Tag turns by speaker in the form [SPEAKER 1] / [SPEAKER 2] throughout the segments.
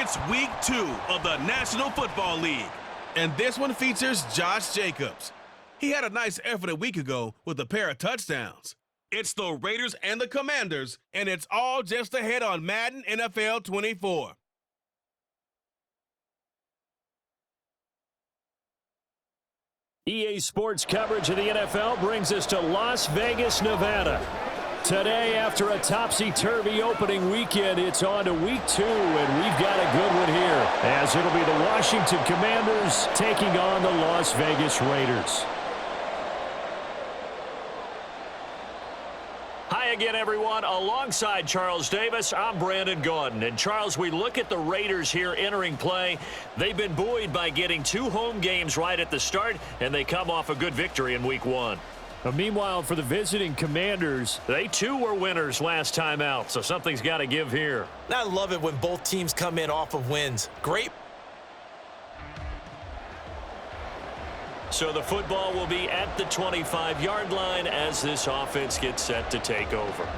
[SPEAKER 1] It's week 2 of the National Football League, and this one features Josh Jacobs. He had a nice effort a week ago with a pair of touchdowns. It's the Raiders and the Commanders, and it's all just ahead on Madden NFL 24.
[SPEAKER 2] EA Sports coverage of the NFL brings us to Las Vegas, Nevada. Today, after a topsy-turvy opening weekend, it's on to week 2, and we've got a good one here, as it'll be the Washington Commanders taking on the Las Vegas Raiders. Hi again, everyone. Alongside Charles Davis, I'm Brandon Gaudin. And Charles, we look at the Raiders here entering play. They've been buoyed by getting 2 home games right at the start, and they come off a good victory in week 1. Meanwhile, for the visiting Commanders, they too were winners last time out, so something's got to give here.
[SPEAKER 3] I love it when both teams come in off of wins. Great.
[SPEAKER 2] So the football will be at the 25-yard line as this offense gets set to take over.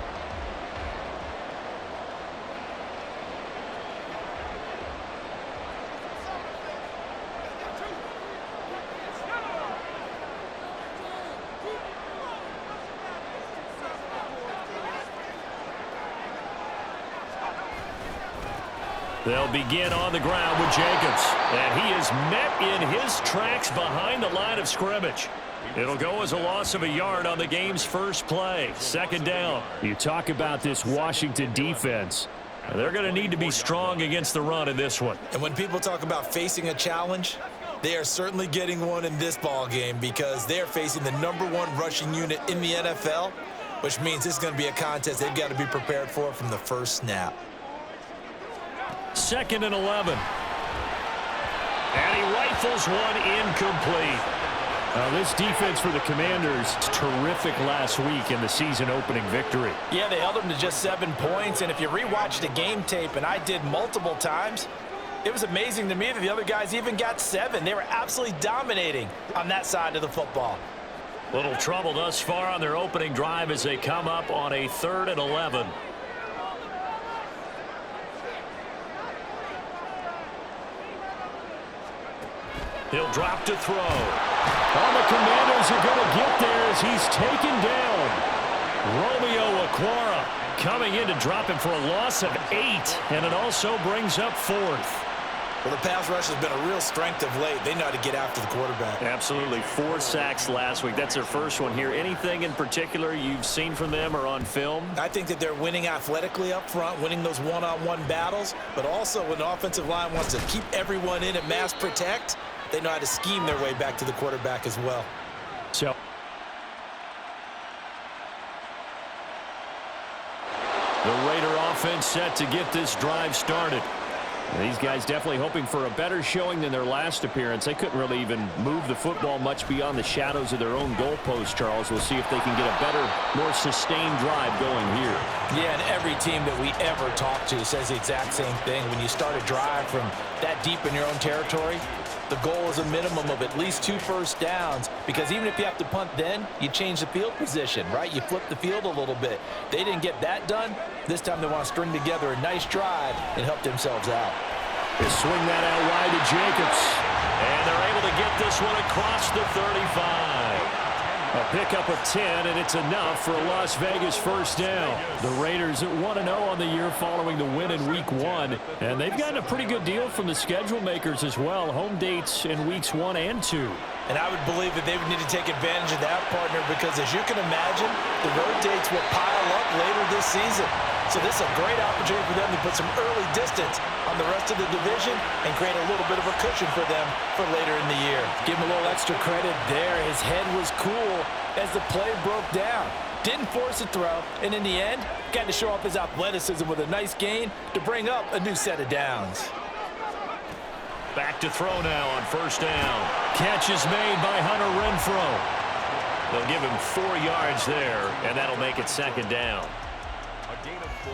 [SPEAKER 2] They'll begin on the ground with Jacobs, and he is met in his tracks behind the line of scrimmage. It'll go as a loss of a yard on the game's first play. Second down. You talk about this Washington defense. They're going to need to be strong against the run in this one.
[SPEAKER 3] And when people talk about facing a challenge, they are certainly getting one in this ball game because they're facing the #1 rushing unit in the NFL, which means this is going to be a contest they've got to be prepared for from the first snap.
[SPEAKER 2] 2nd and 11. And he rifles one incomplete. This defense for the Commanders, terrific last week in the season-opening victory.
[SPEAKER 4] Yeah, they held them to just 7 points, and if you rewatch the game tape, and I did multiple times, it was amazing to me that the other guys even got 7. They were absolutely dominating on that side of the football.
[SPEAKER 2] Little trouble thus far on their opening drive as they come up on a 3rd and 11. He'll drop to throw. All the Commanders are going to get there as he's taken down. Romeo Okwara coming in to drop him for a loss of 8, and it also brings up 4th.
[SPEAKER 3] Well, the pass rush has been a real strength of late. They know how to get after the quarterback.
[SPEAKER 2] Absolutely. 4 sacks last week. That's their first one here. Anything in particular you've seen from them or on film?
[SPEAKER 3] I think that they're winning athletically up front, winning those one-on-one battles, but also when the offensive line wants to keep everyone in and mass protect, they know how to scheme their way back to the quarterback as well.
[SPEAKER 2] So the Raider offense set to get this drive started. These guys definitely hoping for a better showing than their last appearance. They couldn't really even move the football much beyond the shadows of their own goalpost, Charles. We'll see if they can get a better, more sustained drive going here.
[SPEAKER 4] Yeah, and every team that we ever talk to says the exact same thing. When you start a drive from that deep in your own territory, the goal is a minimum of at least 2 first downs, because even if you have to punt then, you change the field position, right? You flip the field a little bit. They didn't get that done. This time they want to string together a nice drive and help themselves out.
[SPEAKER 2] They swing that out wide to Jacobs, and they're able to get this one across the 35. A pickup of 10, and it's enough for a Las Vegas first down. The Raiders at 1-0 on the year following the win in week 1, and they've gotten a pretty good deal from the schedule makers as well. Home dates in weeks 1 and 2.
[SPEAKER 4] And I would believe that they would need to take advantage of that, partner, because as you can imagine, the road dates will pile up later this season. So this is a great opportunity for them to put some early distance on the rest of the division and create a little bit of a cushion for them for later in the year. Give him a little extra credit there. His head was cool as the play broke down. Didn't force a throw, and in the end, got to show off his athleticism with a nice gain to bring up a new set of downs.
[SPEAKER 2] Back to throw now on first down. Catch is made by Hunter Renfrow. They'll give him 4 yards there, and that'll make it 2nd down. A gain of 4.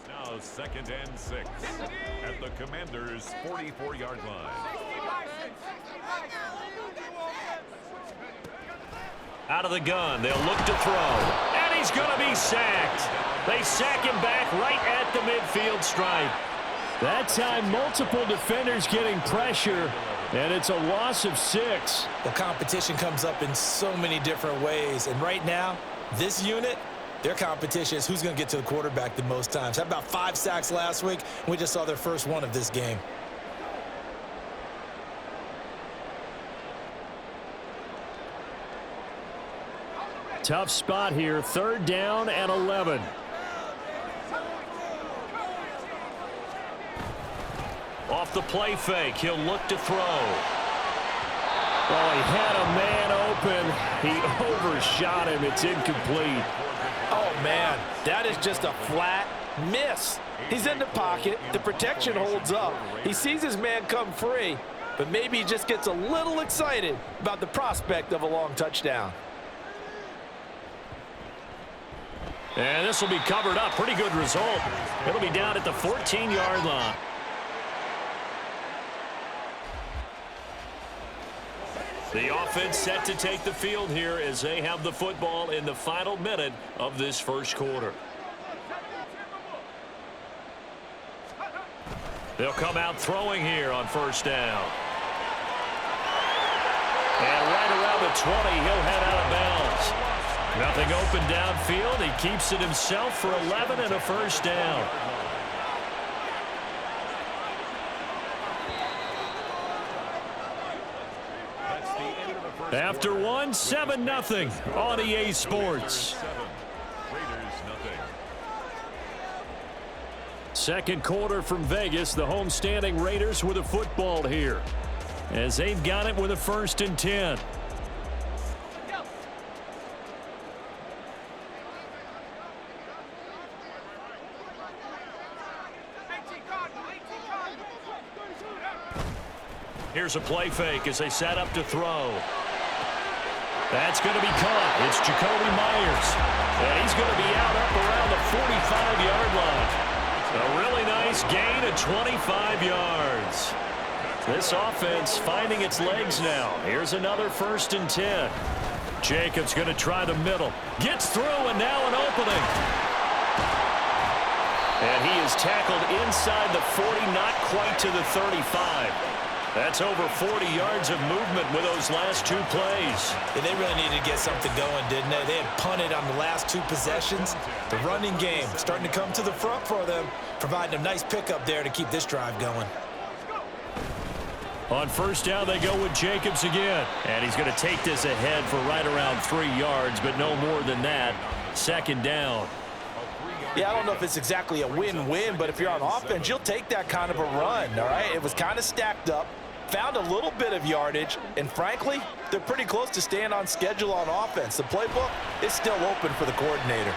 [SPEAKER 5] Now 2nd and 6 at the Commanders' 44-yard line.
[SPEAKER 2] Out of the gun, they'll look to throw. And he's going to be sacked. They sack him back right at the midfield stripe. That time, multiple defenders getting pressure, and it's a loss of 6.
[SPEAKER 3] The competition comes up in so many different ways, and right now, this unit, their competition is who's going to get to the quarterback the most times. Had about 5 sacks last week, and we just saw their first one of this game.
[SPEAKER 2] Tough spot here, 3rd down and 11. Off the play fake, he'll look to throw. Oh, he had a man open. He overshot him. It's incomplete.
[SPEAKER 4] Oh, man, that is just a flat miss. He's in the pocket. The protection holds up. He sees his man come free, but maybe he just gets a little excited about the prospect of a long touchdown.
[SPEAKER 2] And this will be covered up. Pretty good result. It'll be down at the 14-yard line. The offense set to take the field here as they have the football in the final minute of this first quarter. They'll come out throwing here on 1st down. And right around the 20, he'll head out of bounds. Nothing open downfield. He keeps it himself for 11 and a 1st down. After 1, 7-0 on EA Sports. Second quarter from Vegas. The homestanding Raiders with a football here, as they've got it with a 1st and 10. Here's a play fake as they set up to throw. That's going to be caught. It's Jacoby Myers. And he's going to be out up around the 45-yard line. A really nice gain of 25 yards. This offense finding its legs now. Here's another 1st and 10. Jacobs going to try the middle. Gets through, and now an opening. And he is tackled inside the 40, not quite to the 35. That's over 40 yards of movement with those last 2 plays.
[SPEAKER 3] Yeah, they really needed to get something going, didn't they? They had punted on the last 2 possessions. The running game starting to come to the front for them, providing a nice pickup there to keep this drive going.
[SPEAKER 2] On 1st down, they go with Jacobs again. And he's going to take this ahead for right around 3 yards, but no more than that. 2nd down.
[SPEAKER 4] Yeah, I don't know if it's exactly a win-win, but if you're on offense, you'll take that kind of a run, all right? It was kind of stacked up, found a little bit of yardage, and frankly, they're pretty close to staying on schedule on offense. The playbook is still open for the coordinator.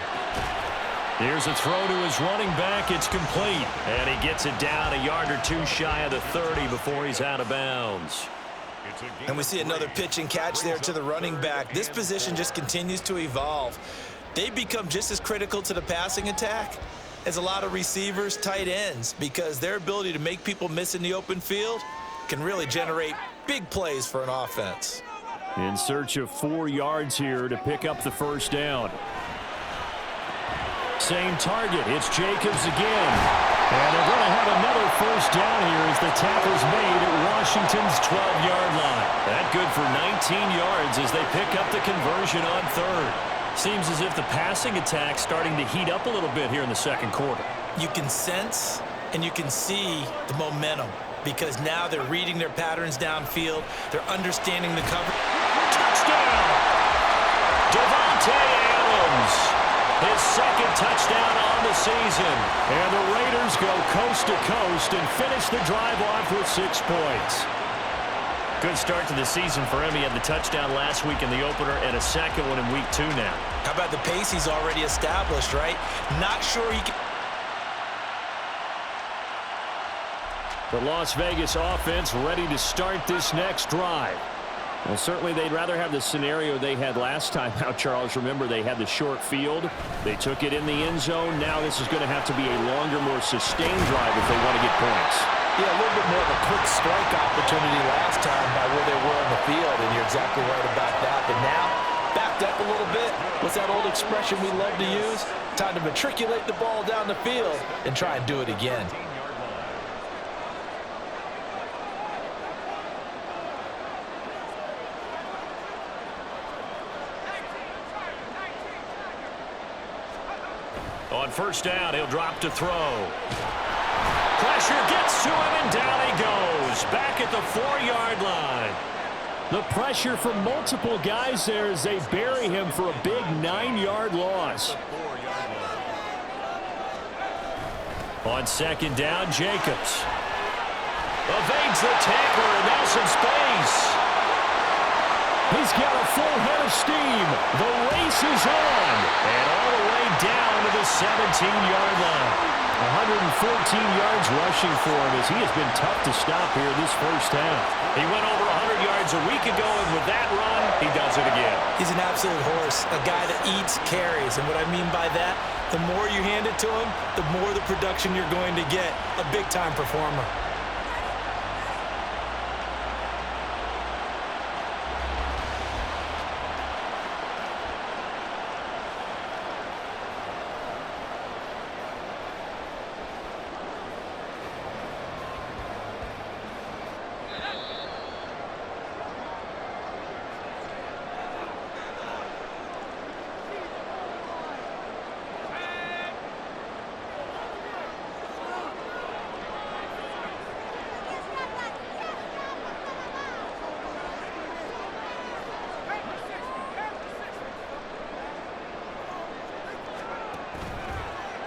[SPEAKER 2] Here's a throw to his running back. It's complete. And he gets it down a yard or 2 shy of the 30 before he's out of bounds.
[SPEAKER 3] And we see another pitch and catch there to the running back. This position just continues to evolve. They become just as critical to the passing attack as a lot of receivers, tight ends, because their ability to make people miss in the open field can really generate big plays for an offense.
[SPEAKER 2] In search of 4 yards here to pick up the 1st down. Same target. It's Jacobs again. And they're going to have another 1st down here as the tackle's made at Washington's 12-yard line. That good for 19 yards as they pick up the conversion on 3rd. Seems as if the passing attack's starting to heat up a little bit here in the second quarter.
[SPEAKER 3] You can sense and you can see the momentum because now they're reading their patterns downfield. They're understanding the cover.
[SPEAKER 2] Touchdown! Devontae Adams. His 2nd touchdown on the season. And the Raiders go coast to coast and finish the drive off with 6 points. Good start to the season for him. He had the touchdown last week in the opener and a 2nd one in week 2 now.
[SPEAKER 3] How about the pace he's already established, right? Not sure he can.
[SPEAKER 2] The Las Vegas offense ready to start this next drive. Well, certainly they'd rather have the scenario they had last time out, Charles. Remember, they had the short field. They took it in the end zone. Now this is going to have to be a longer, more sustained drive if they want to get points.
[SPEAKER 4] Yeah, a little bit more of a quick strike opportunity last time by where they were on the field, and you're exactly right about that. But now, backed up a little bit. What's that old expression we love to use? Time to matriculate the ball down the field and try and do it again.
[SPEAKER 2] On first down, he'll drop to throw. Pressure gets to him, and down he goes. Back at the 4-yard line. The pressure from multiple guys there as they bury him for a big 9-yard loss. On second down, Jacobs evades the tackler, and now some space. He's got a full head of steam. The race is on. And all the way down to the 17-yard line. 114 yards rushing for him as he has been tough to stop here this first half. He went over 100 yards a week ago, and with that run, he does it again.
[SPEAKER 4] He's an absolute horse, a guy that eats carries. And what I mean by that, the more you hand it to him, the more the production you're going to get. A big-time performer.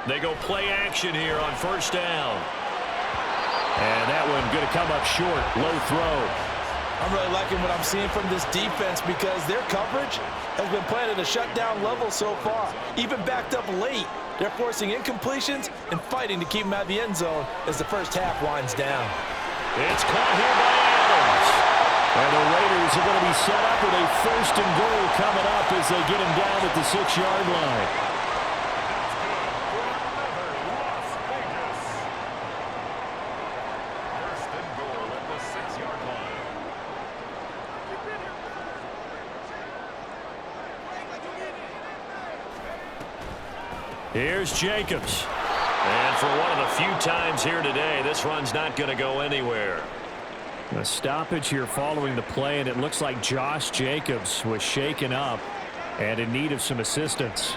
[SPEAKER 2] They go play action here on first down. And that one going to come up short. Low throw.
[SPEAKER 4] I'm really liking what I'm seeing from this defense because their coverage has been playing at a shutdown level so far. Even backed up late, they're forcing incompletions and fighting to keep them out of the end zone as the first half winds down.
[SPEAKER 2] It's caught here by Adams. And the Raiders are going to be set up with a first and goal coming up as they get him down at the 6-yard line. Here's Jacobs. And for one of the few times here today, this run's not going to go anywhere. A stoppage here following the play, and it looks like Josh Jacobs was shaken up and in need of some assistance.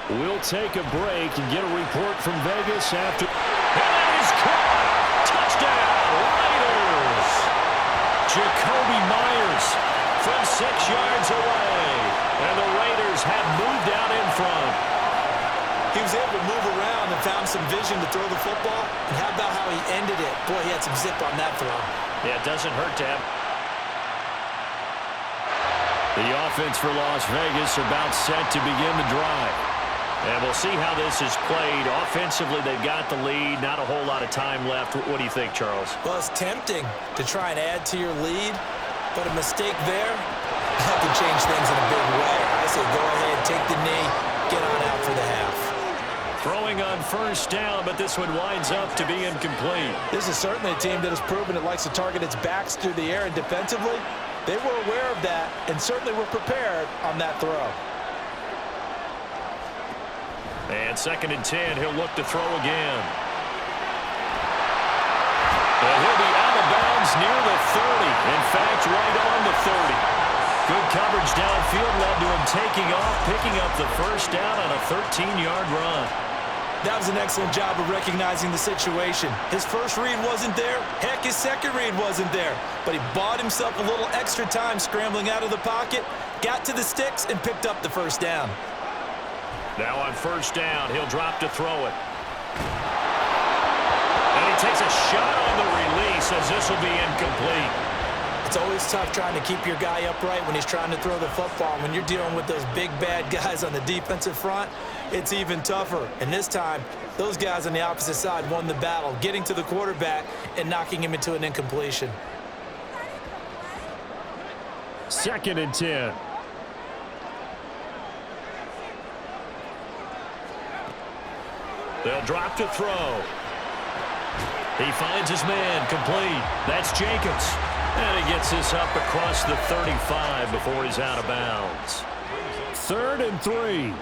[SPEAKER 2] We'll take a break and get a report from Vegas after. And that is caught! Touchdown, Raiders! Jacoby Myers from 6 yards away. And the Raiders have moved out in front.
[SPEAKER 4] He was able to move around and found some vision to throw the football. And how about how he ended it? Boy, he had some zip on that throw.
[SPEAKER 2] Yeah, it doesn't hurt to have. The offense for Las Vegas about set to begin the drive. And we'll see how this is played. Offensively, they've got the lead. Not a whole lot of time left. What do you think, Charles?
[SPEAKER 4] Well, it's tempting to try and add to your lead. But a mistake there can change things in a big way. I say go ahead, take the knee, get on out for the half.
[SPEAKER 2] Throwing on first down, but this one winds up to be incomplete.
[SPEAKER 4] This is certainly a team that has proven it likes to target its backs through the air, and defensively, they were aware of that and certainly were prepared on that throw.
[SPEAKER 2] And 2nd and 10, he'll look to throw again. And he'll be out of bounds near the 30. In fact, right on the 30. Good coverage downfield led to him taking off, picking up the first down on a 13-yard run.
[SPEAKER 4] That was an excellent job of recognizing the situation. His first read wasn't there. Heck, his second read wasn't there. But he bought himself a little extra time scrambling out of the pocket, got to the sticks, and picked up the first down.
[SPEAKER 2] Now on first down, he'll drop to throw it. And he takes a shot on the release as this will be incomplete.
[SPEAKER 4] It's always tough trying to keep your guy upright when he's trying to throw the football. When you're dealing with those big, bad guys on the defensive front, it's even tougher. And this time, those guys on the opposite side won the battle, getting to the quarterback and knocking him into an incompletion.
[SPEAKER 2] 2nd and 10. They'll drop to throw. He finds his man, complete. That's Jacobs. And he gets this up across the 35 before he's out of bounds. 3rd and 3.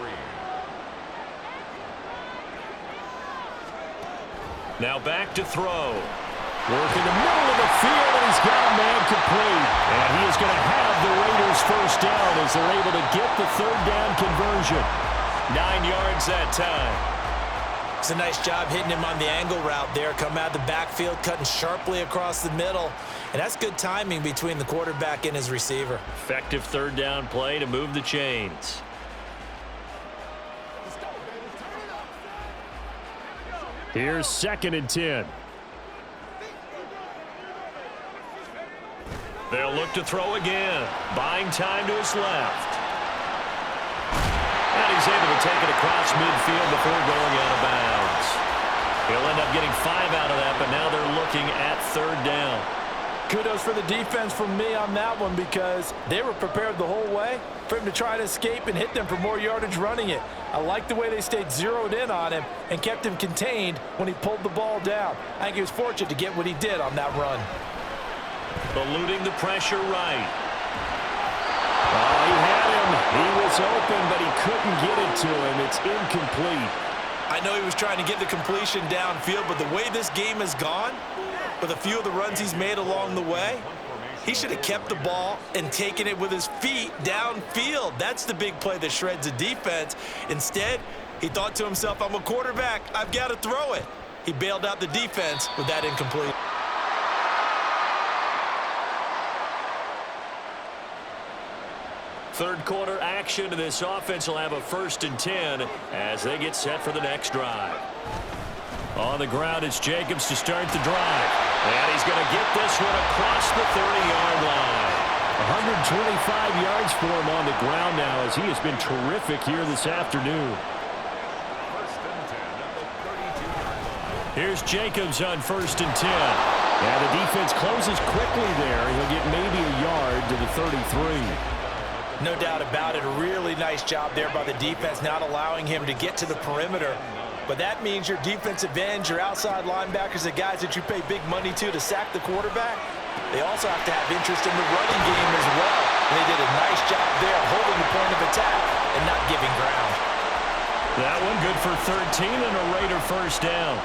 [SPEAKER 2] Now back to throw. Work in the middle of the field, and he's got a man complete. And he is going to have the Raiders first down as they're able to get the 3rd down conversion. 9 yards that time.
[SPEAKER 4] It's a nice job hitting him on the angle route there. Come out of the backfield, cutting sharply across the middle. And that's good timing between the quarterback and his receiver.
[SPEAKER 2] Effective 3rd down play to move the chains. Here's 2nd and 10. They'll look to throw again. Buying time to his left. And he's able to take it across midfield before going out of bounds. He'll end up getting 5 out of that, but now they're looking at 3rd down.
[SPEAKER 4] Kudos for the defense from me on that one because they were prepared the whole way for him to try to escape and hit them for more yardage running it. I like the way they stayed zeroed in on him and kept him contained when he pulled the ball down. I think he was fortunate to get what he did on that run.
[SPEAKER 2] Eluding the pressure right. Oh, he had him. He was open, but he couldn't get it to him. It's incomplete.
[SPEAKER 4] I know he was trying to get the completion downfield, but the way this game has gone, with a few of the runs he's made along the way, he should have kept the ball and taken it with his feet downfield. That's the big play that shreds the defense. Instead, he thought to himself, I'm a quarterback. I've got to throw it. He bailed out the defense with that incomplete.
[SPEAKER 2] Third quarter action, and this offense will have a 1st and 10 as they get set for the next drive. On the ground, it's Jacobs to start the drive. And he's going to get this one across the 30-yard line. 125 yards for him on the ground now as he has been terrific here this afternoon. Here's Jacobs on 1st and 10. Yeah, the defense closes quickly there. He'll get maybe a yard to the 33.
[SPEAKER 4] No doubt about it. A really nice job there by the defense, not allowing him to get to the perimeter. But that means your defensive ends, your outside linebackers, the guys that you pay big money to sack the quarterback, they also have to have interest in the running game as well. And they did a nice job there holding the point of attack and not giving ground.
[SPEAKER 2] That one good for 13 and a Raider first down.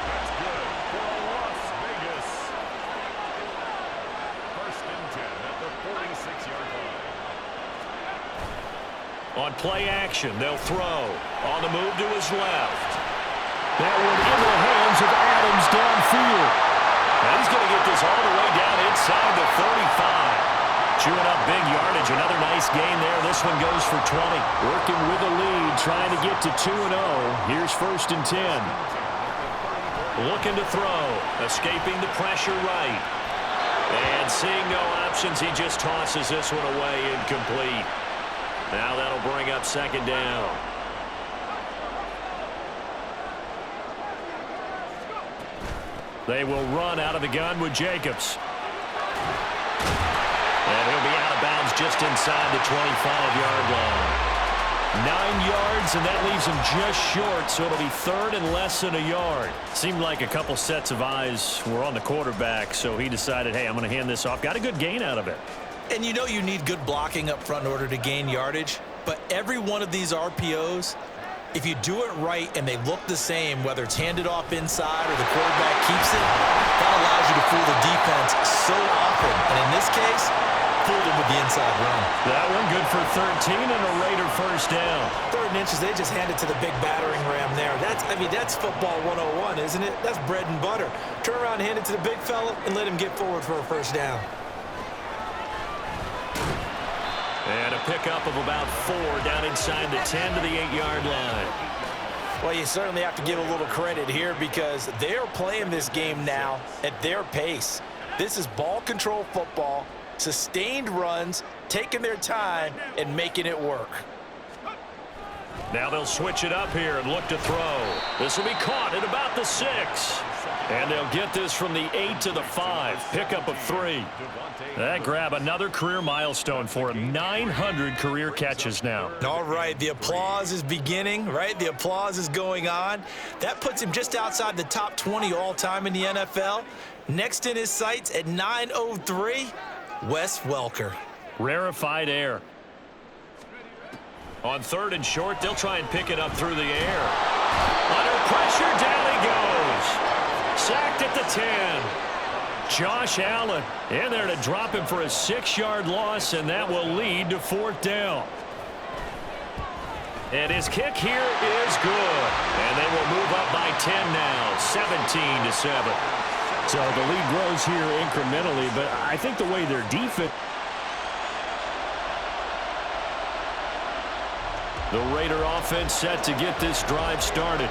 [SPEAKER 2] On play action, they'll throw. On the move to his left. That one into the hands of Adams downfield. And he's going to get this all the way down inside the 35. Chewing up big yardage. Another nice gain there. This one goes for 20. Working with a lead, trying to get to 2-0. Here's 1st and 10. Looking to throw. Escaping the pressure right. And seeing no options, he just tosses this one away incomplete. Now that'll bring up 2nd down. They will run out of the gun with Jacobs. And he'll be out of bounds just inside the 25-yard line. 9 yards, and that leaves him just short, so it'll be 3rd and less than a yard. Seemed like a couple sets of eyes were on the quarterback, so he decided, hey, I'm going to hand this off. Got a good gain out of it.
[SPEAKER 4] And you know you need good blocking up front in order to gain yardage, but every one of these RPOs, if you do it right and they look the same, whether it's handed off inside or the quarterback keeps it, that allows you to fool the defense so often. And in this case, fooled him with the inside run.
[SPEAKER 2] That one good for 13 and a Raider first down.
[SPEAKER 4] 3rd and inches, they just hand it to the big battering ram there. That's football 101, isn't it? That's bread and butter. Turn around, hand it to the big fella, and let him get forward for a first down.
[SPEAKER 2] And a pickup of about 4 down inside the 10 to the 8-yard line.
[SPEAKER 4] Well, you certainly have to give a little credit here because they're playing this game now at their pace. This is ball control football, sustained runs, taking their time, and making it work.
[SPEAKER 2] Now they'll switch it up here and look to throw. This will be caught at about the 6. And they'll get this from the 8 to the 5. Pickup of 3. That grab another career milestone for him. 900 career catches now.
[SPEAKER 4] All right, the applause is beginning, right? The applause is going on. That puts him just outside the top 20 all-time in the NFL. Next in his sights at 903, Wes Welker.
[SPEAKER 2] Rarefied air. On 3rd and short, they'll try and pick it up through the air. Under pressure, down he goes. Sacked at the 10. Josh Allen in there to drop him for a 6-yard loss, and that will lead to 4th down. And his kick here is good. And they will move up by 10 now, 17-7. So the lead grows here incrementally, but I think the way their defense... The Raider offense set to get this drive started.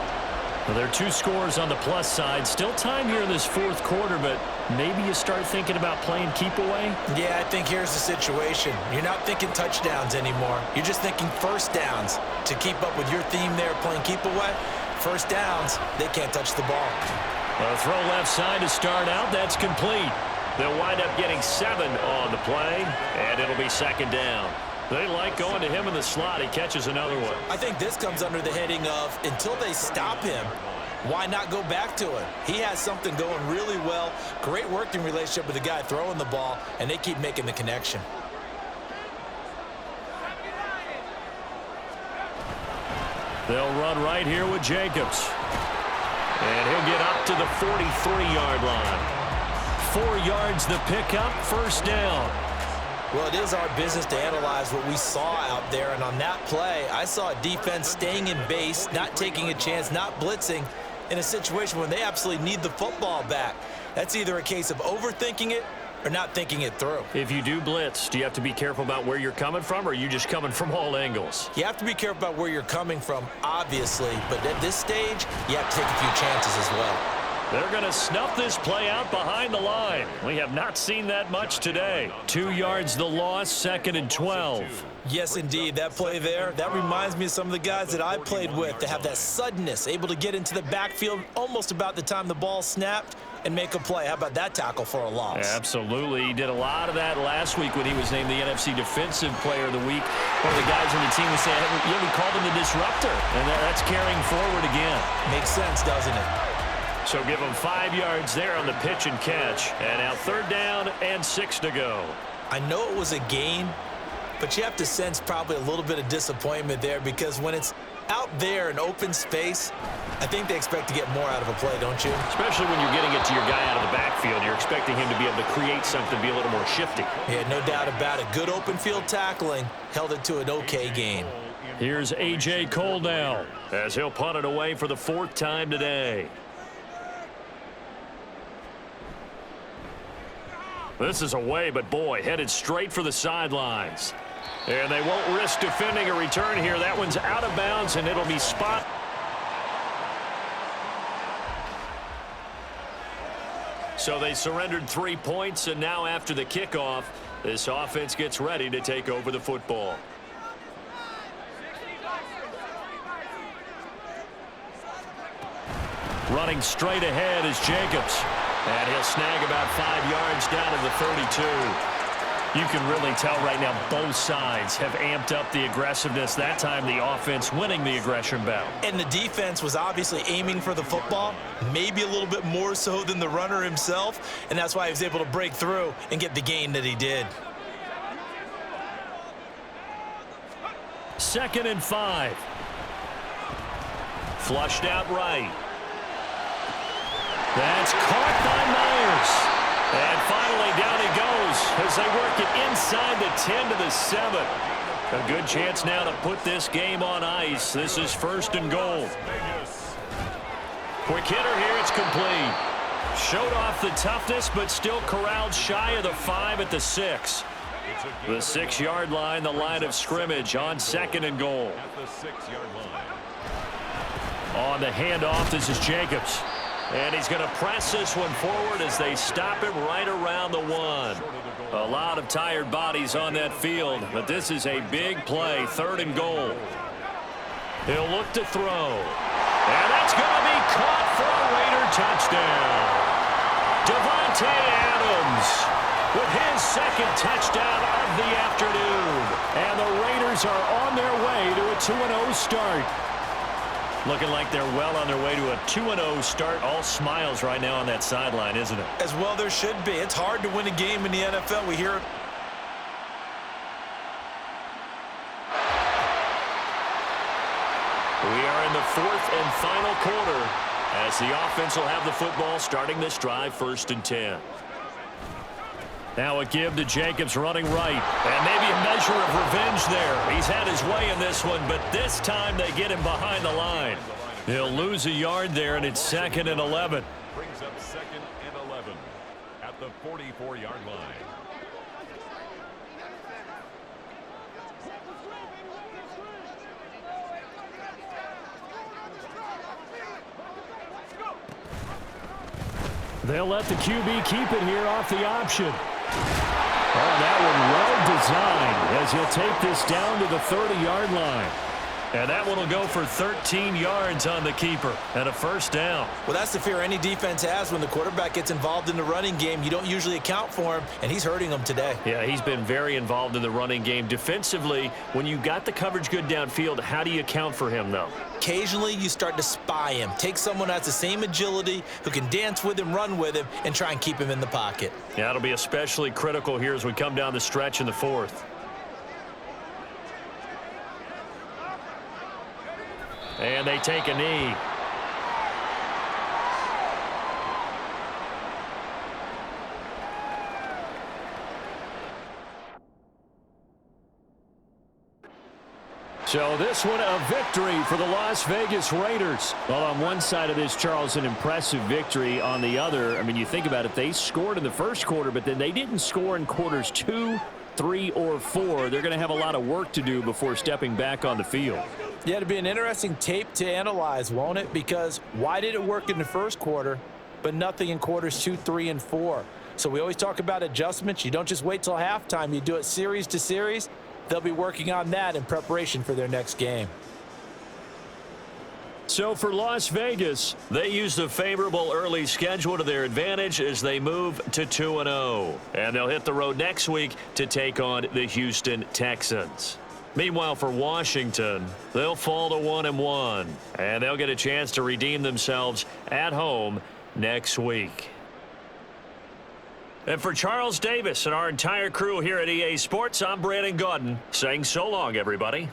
[SPEAKER 2] Well, there are 2 scores on the plus side. Still time here in this 4th quarter, but maybe you start thinking about playing keep away?
[SPEAKER 4] Yeah, I think here's the situation. You're not thinking touchdowns anymore. You're just thinking first downs. To keep up with your theme there, playing keep away, first downs, they can't touch the ball.
[SPEAKER 2] A throw left side to start out. That's complete. They'll wind up getting 7 on the play, and it'll be 2nd down. They like going to him in the slot. He catches another one.
[SPEAKER 4] I think this comes under the heading of until they stop him, why not go back to him? He has something going really well. Great working relationship with the guy throwing the ball, and they keep making the connection.
[SPEAKER 2] They'll run right here with Jacobs. And he'll get up to the 43-yard line. 4 yards the pickup, 1st down.
[SPEAKER 4] Well, it is our business to analyze what we saw out there, and on that play, I saw a defense staying in base, not taking a chance, not blitzing, in a situation when they absolutely need the football back. That's either a case of overthinking it or not thinking it through.
[SPEAKER 2] If you do blitz, do you have to be careful about where you're coming from, or are you just coming from all angles?
[SPEAKER 4] You have to be careful about where you're coming from, obviously, but at this stage, you have to take a few chances as well.
[SPEAKER 2] They're going to snuff this play out behind the line. We have not seen that much today. 2 yards the loss, 2nd and 12.
[SPEAKER 4] Yes, indeed. That play there, that reminds me of some of the guys that I played with that have that suddenness, able to get into the backfield almost about the time the ball snapped and make a play. How about that tackle for a loss?
[SPEAKER 2] Absolutely. He did a lot of that last week when he was named the NFC Defensive Player of the Week. One of the guys on the team was saying, yeah, we called him the disruptor, and that's carrying forward again.
[SPEAKER 4] Makes sense, doesn't it?
[SPEAKER 2] So give him 5 yards there on the pitch and catch. And now 3rd down and 6 to go.
[SPEAKER 4] I know it was a gain, but you have to sense probably a little bit of disappointment there, because when it's out there in open space, I think they expect to get more out of a play, don't you?
[SPEAKER 2] Especially when you're getting it to your guy out of the backfield. You're expecting him to be able to create something, be a little more shifty.
[SPEAKER 4] Yeah, no doubt about it. Good open field tackling held it to an okay gain.
[SPEAKER 2] Here's A.J. Cole now as he'll punt it away for the 4th time today. This is away, but boy, headed straight for the sidelines. And they won't risk defending a return here. That one's out of bounds, and it'll be spot. So they surrendered 3 points, and now after the kickoff, this offense gets ready to take over the football. Running straight ahead is Jacobs. And he'll snag about 5 yards down to the 32. You can really tell right now both sides have amped up the aggressiveness. That time the offense winning the aggression battle.
[SPEAKER 4] And the defense was obviously aiming for the football, maybe a little bit more so than the runner himself, and that's why he was able to break through and get the gain that he did.
[SPEAKER 2] 2nd and 5. Flushed out right. That's caught by Myers. And finally down he goes as they work it inside the 10 to the 7. A good chance now to put this game on ice. This is 1st and goal. Quick hitter here, it's complete. Showed off the toughness, but still corralled shy of the 5 at the 6. The 6-yard line, the line of scrimmage on 2nd and goal. On the handoff, this is Jacobs. And he's going to press this one forward as they stop him right around the 1. A lot of tired bodies on that field, but this is a big play, 3rd and goal. He'll look to throw. And that's going to be caught for a Raider touchdown. Davante Adams with his second touchdown of the afternoon. And the Raiders are on their way to a 2-0 start. Looking like they're well on their way to a 2-0 start. All smiles right now on that sideline, isn't it?
[SPEAKER 4] As well there should be. It's hard to win a game in the NFL. We hear it.
[SPEAKER 2] We are in the fourth and final quarter as the offense will have the football starting this drive, 1st and 10. Now a give to Jacobs running right. And maybe a measure of revenge there. He's had his way in this one, but this time they get him behind the line. He'll lose a yard there, and it's 2nd and 11.
[SPEAKER 5] Brings up 2nd and 11 at the 44-yard line.
[SPEAKER 2] They'll let the QB keep it here off the option. Oh, that one well designed as he'll take this down to the 30-yard line. And that one will go for 13 yards on the keeper and a 1st down.
[SPEAKER 4] Well, that's the fear any defense has when the quarterback gets involved in the running game. You don't usually account for him, and he's hurting them today.
[SPEAKER 2] Yeah, he's been very involved in the running game. Defensively, when you got the coverage good downfield, how do you account for him, though?
[SPEAKER 4] Occasionally, you start to spy him. Take someone who has the same agility, who can dance with him, run with him, and try and keep him in the pocket.
[SPEAKER 2] Yeah, it'll be especially critical here as we come down the stretch in the 4th. And they take a knee. So this one a victory for the Las Vegas Raiders. Well, on one side of this, Charles, an impressive victory. On the other, I mean, you think about it, they scored in the first quarter, but then they didn't score in quarters 2, 3, or 4. They're going to have a lot of work to do before stepping back on the field.
[SPEAKER 4] Yeah, it'll be an interesting tape to analyze, won't it? Because why did it work in the first quarter, but nothing in quarters 2, 3, and 4? So we always talk about adjustments. You don't just wait till halftime. You do it series to series. They'll be working on that in preparation for their next game.
[SPEAKER 2] So for Las Vegas, they used a favorable early schedule to their advantage as they move to 2-0. And they'll hit the road next week to take on the Houston Texans. Meanwhile, for Washington, they'll fall to 1-1, and they'll get a chance to redeem themselves at home next week. And for Charles Davis and our entire crew here at EA Sports, I'm Brandon Gaudin saying so long, everybody.